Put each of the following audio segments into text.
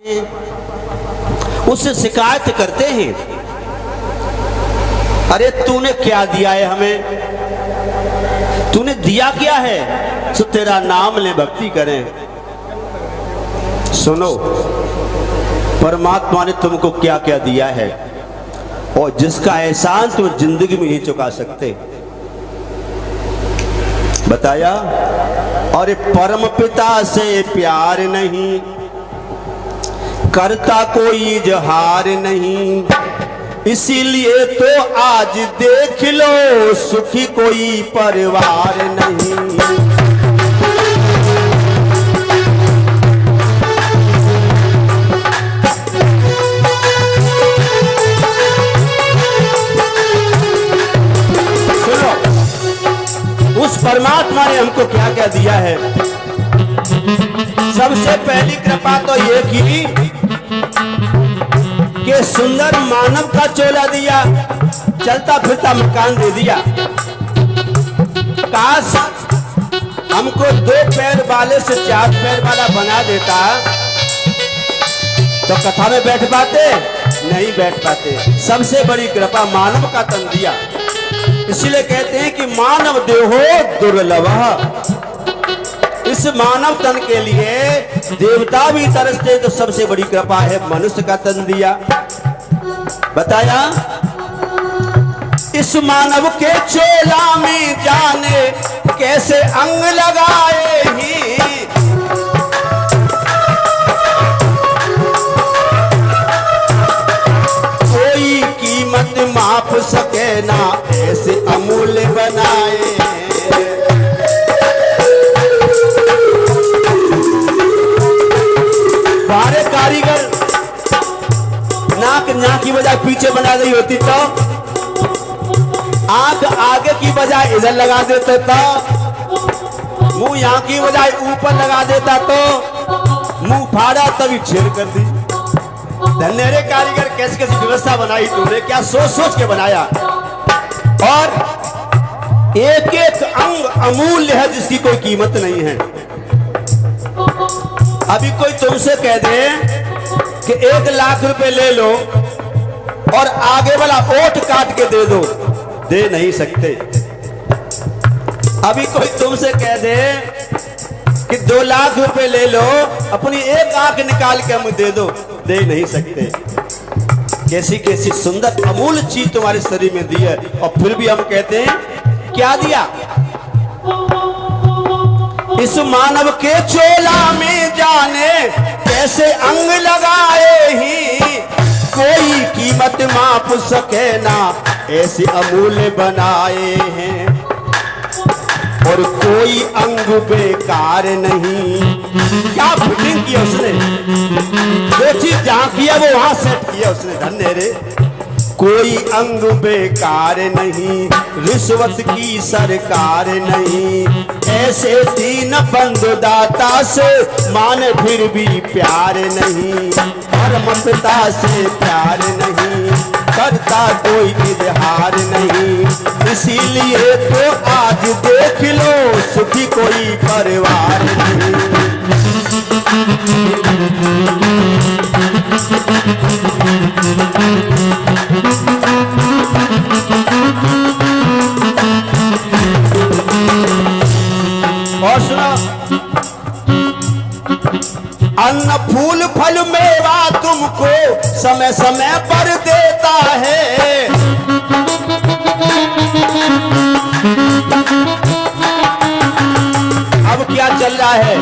उससे शिकायत करते हैं, अरे तूने क्या दिया है हमें, तूने दिया क्या है, तो तेरा नाम ले भक्ति करें। सुनो, परमात्मा ने तुमको क्या क्या दिया है और जिसका एहसान तुम जिंदगी में नहीं चुका सकते। बताया, और परम पिता से प्यार नहीं, करता कोई इजहार नहीं, इसीलिए तो आज देख लो सुखी कोई परिवार नहीं। सुनो, उस परमात्मा ने हमको क्या क्या दिया है। सबसे पहली कृपा तो ये की कि सुंदर मानव का चोला दिया, चलता फिरता मकान दे दिया। काश हमको 2 पैर वाले से 4 पैर वाला बना देता तो कथा में बैठ पाते, नहीं बैठ पाते। सबसे बड़ी कृपा मानव का तन दिया। इसलिए कहते हैं कि मानव देहो दुर्लभ। इस मानव तन के लिए देवता भी तरसते, तो सबसे बड़ी कृपा है मनुष्य का तन दिया। बताया, इस मानव के चोला में जाने कैसे अंग लगाए ही, कोई कीमत माप सके ना, ऐसे अमूल्य बनाए। बारे कारीगर नाक की बजाय पीछे बना रही होती तो, आंख आगे की बजाय इधर लगा देते तो, मुंह यहाँ की बजाय ऊपर लगा देता तो, मुंह फाड़ा तभी छेद कर दी। धन्य रे कारीगर, कैसी कैसी व्यवस्था बनाई तूने, क्या सोच सोच के बनाया। और एक एक अंग अमूल्य है जिसकी कोई कीमत नहीं है। अभी कोई तुमसे कह दे कि 1 लाख रुपए ले लो और आगे वाला ओठ काट के दे दो, दे नहीं सकते। अभी कोई तुमसे कह दे कि 2 लाख रुपए ले लो, अपनी 1 आंख निकाल के हमें दे दो, दे नहीं सकते। कैसी कैसी सुंदर अमूल्य चीज तुम्हारे शरीर में दी है, और फिर भी हम कहते हैं क्या दिया। इस मानव के चोला में जाने कैसे अंग लगाए ही, कोई कीमत माप सके ना, ऐसे अमूल्य बनाए हैं। और कोई अंग बेकार नहीं। क्या फिटिंग किया उसने, जो चीज जहां किया वो वहां सेट किया उसने। धन्य रे, कोई अंग बेकार नहीं, रिश्वत की सरकार नहीं, ऐसे दीन बंधु दाता से माने फिर भी प्यार नहीं, परम पिता से प्यार नहीं, करता कोई इजहार नहीं, इसीलिए तो आज देख लो सुखी कोई परिवार नहीं। और सुनो, अन्न फूल फल मेवा तुमको समय समय पर देता है। अब क्या चल रहा है,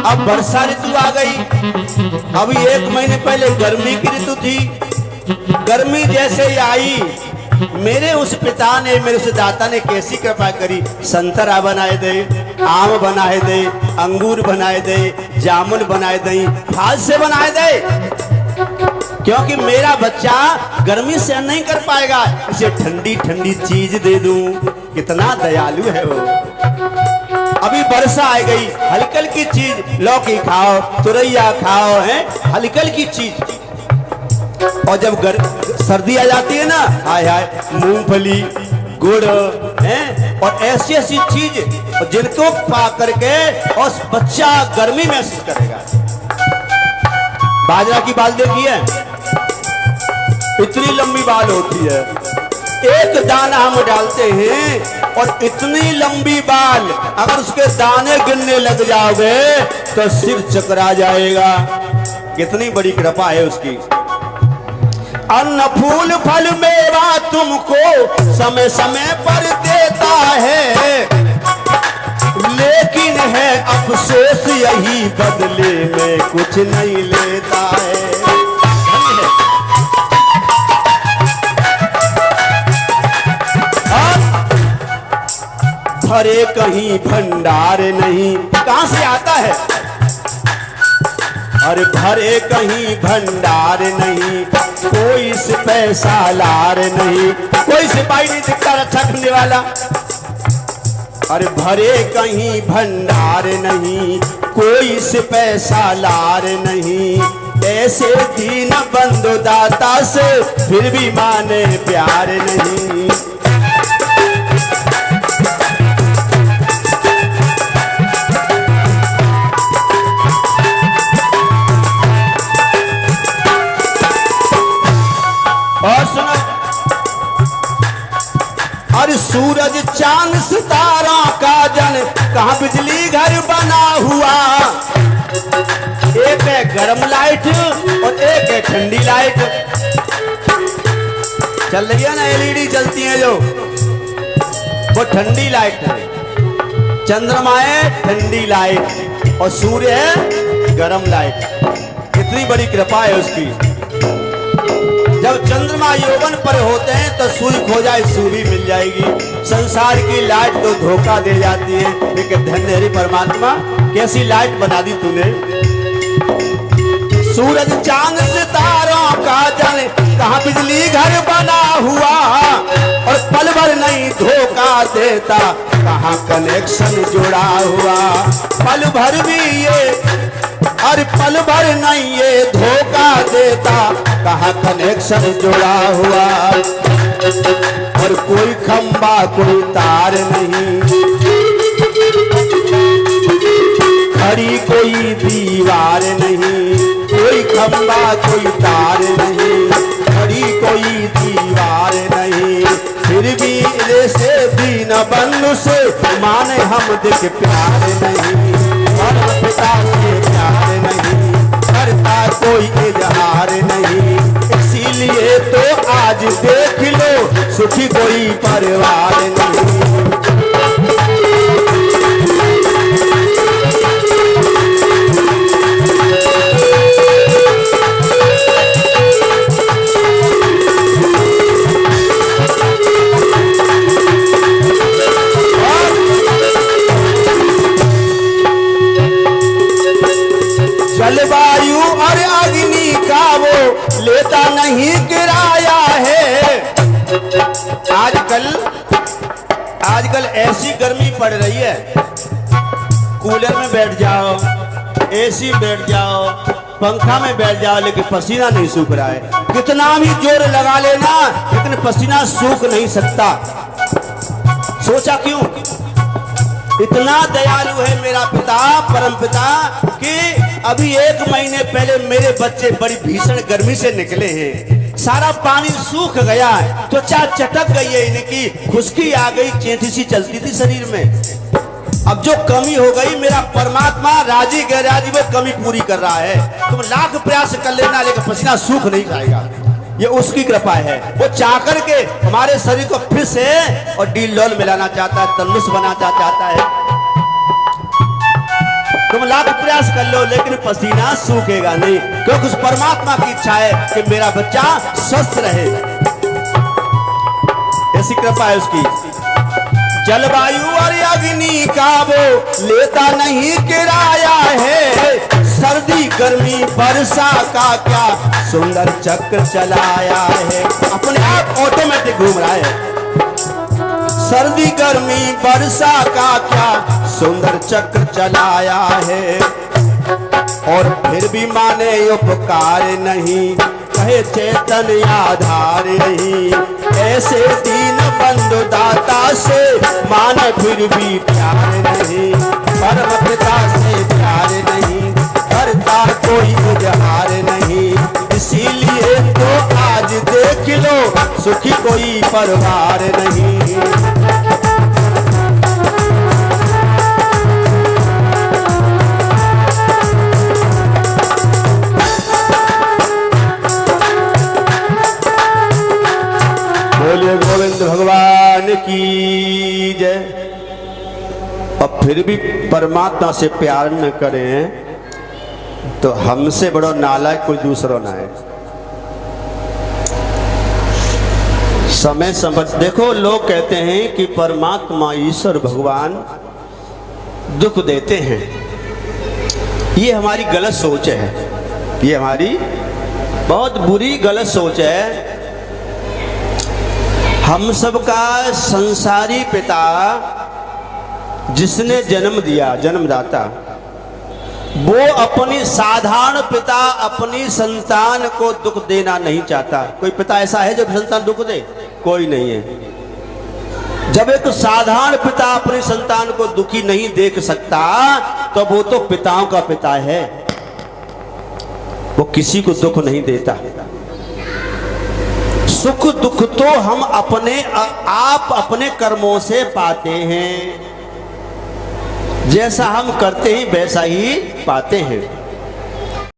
अब वर्षा ऋतु आ गई। अभी 1 महीने पहले गर्मी की ऋतु थी। गर्मी जैसे ही आई, मेरे उस पिता ने, मेरे उस दाता ने कैसी कृपा करी। संतरा बनाए दे, आम बनाए दे, अंगूर बनाए दे, जामुन बनाए दे, फल से बनाए दे, क्योंकि मेरा बच्चा गर्मी सहन नहीं कर पाएगा, इसे ठंडी ठंडी चीज दे दूं। कितना दयालु है वो। अभी वर्षा आ गई, हल्कल की चीज, लौकी खाओ, तुरैया खाओ, है हल्कल की चीज। और जब सर्दी आ जाती है ना, हाय हाय, मूंगफली, गुड़ है और ऐसी ऐसी चीज जिनको पा करके और बच्चा गर्मी महसूस करेगा। बाजरा की बाल देखी है, इतनी लंबी बाल होती है। एक दाना हम डालते हैं और इतनी लंबी बाल, अगर उसके दाने गिनने लग जाओगे तो सिर चकरा जाएगा। कितनी बड़ी कृपा है उसकी। अन्न फूल फल मेवा तुमको समय समय पर देता है, लेकिन है अफसोस यही बदले में कुछ नहीं लेता है। भरे कहीं भंडार नहीं, कहां से आता है? अरे भरे कहीं भंडार नहीं, कोई से पैसा लार नहीं, कोई सिपाही नहीं दिखता रक्षा करने वाला। अरे भरे कहीं भंडार नहीं, कोई से पैसा लार नहीं, ऐसे दीन बंधु दाता से फिर भी माने प्यार नहीं। और सुनो, अरे सूरज चांद सितारा का जन कहां बिजली घर बना हुआ, एक है गर्म लाइट और एक है ठंडी लाइट। चल रही है ना एलईडी चलती है जो, वो ठंडी लाइट है। चंद्रमा है ठंडी लाइट और सूर्य है गर्म लाइट। कितनी बड़ी कृपा है उसकी। जब चंद्रमा यौवन पर होते हैं तो सूर्य खो जाए सूर्य मिल जाएगी। संसार की लाइट तो धोखा दे जाती है, लेकिन धन्य हरि परमात्मा कैसी लाइट बना दी तूने। सूरज चांद सितारों का जल कहां बिजली घर बना हुआ, और पल भर नहीं धोखा देता कहां कनेक्शन जुड़ा हुआ। पल भर भी ये, अरे पल भर नहीं ये धोखा देता कहां कनेक्शन जुड़ा हुआ। और कोई खंबा कोई तार नहीं, खड़ी कोई दीवार नहीं, कोई खंबा कोई तार नहीं, खड़ी कोई दीवार नहीं, फिर भी ऐसे दीन बंधु से माने हम दिख प्यार नहीं। और पिता से प्यार नहीं करता कोई इजहार नहीं, इसीलिए तो आज देख लो सुखी कोई परिवार नहीं। जलवायु और अग्नि का वो लेता नहीं किराया है। आजकल ऐसी गर्मी पड़ रही है, कूलर में बैठ जाओ, एसी बैठ जाओ, पंखा में बैठ जाओ, लेकिन पसीना नहीं सूख रहा है। कितना भी जोर लगा लेना लेकिन पसीना सूख नहीं सकता। सोचा क्यों? इतना दयालु है मेरा पिता परम पिता कि अभी 1 महीने पहले मेरे बच्चे बड़ी भीषण गर्मी से निकले हैं। सारा पानी सूख गया, त्वचा चटक गई है, इनकी खुश्की आ गई, चेंटी सी चलती थी शरीर में। अब जो कमी हो गई मेरा परमात्मा राजी गैराजी वो कमी पूरी कर रहा है। तुम लाख प्रयास कर लेना लेकिन पसीना सूख नहीं जाएगा। ये उसकी कृपा है। वो चाह करके हमारे शरीर को फिर से और डील डोल मिलाना चाहता है, तंदुरुस्त बनाना चाहता है। तुम लाख प्रयास कर लो लेकिन पसीना सूखेगा नहीं, क्योंकि उस परमात्मा की इच्छा है कि मेरा बच्चा स्वस्थ रहे। ऐसी कृपा है उसकी। जलवायु और अग्नि का वो लेता नहीं किराया है, सर्दी गर्मी वर्षा का क्या सुंदर चक्र चलाया है। अपने आप ऑटोमेटिक घूम रहा है। सर्दी गर्मी वर्षा का क्या सुंदर चक्र चलाया है, और फिर भी माने उपकार नहीं, कहे चेतन आधार नहीं। ऐसे दीन बंधु दाता से माने फिर भी प्यार नहीं, परम पिता से प्यार नहीं, करता कोई इजहार नहीं। कोई परवार नहीं। बोलिए गोविंद भगवान की जय। अब फिर भी परमात्मा से प्यार न करें तो हमसे बड़ो नालायक कोई दूसरा ना है। समय समझ देखो, लोग कहते हैं कि परमात्मा ईश्वर भगवान दुख देते हैं। ये हमारी गलत सोच है, ये हमारी बहुत बुरी गलत सोच है। हम सबका संसारी पिता जिसने जन्म दिया, जन्मदाता, वो अपनी साधारण पिता अपनी संतान को दुख देना नहीं चाहता। कोई पिता ऐसा है जो संतान दुख दे? कोई नहीं है। जब एक साधारण पिता अपनी संतान को दुखी नहीं देख सकता तो वो तो पिताओं का पिता है, वो किसी को दुख नहीं देता। सुख दुख तो हम अपने आप अपने कर्मों से पाते हैं। जैसा हम करते हैं वैसा ही पाते हैं।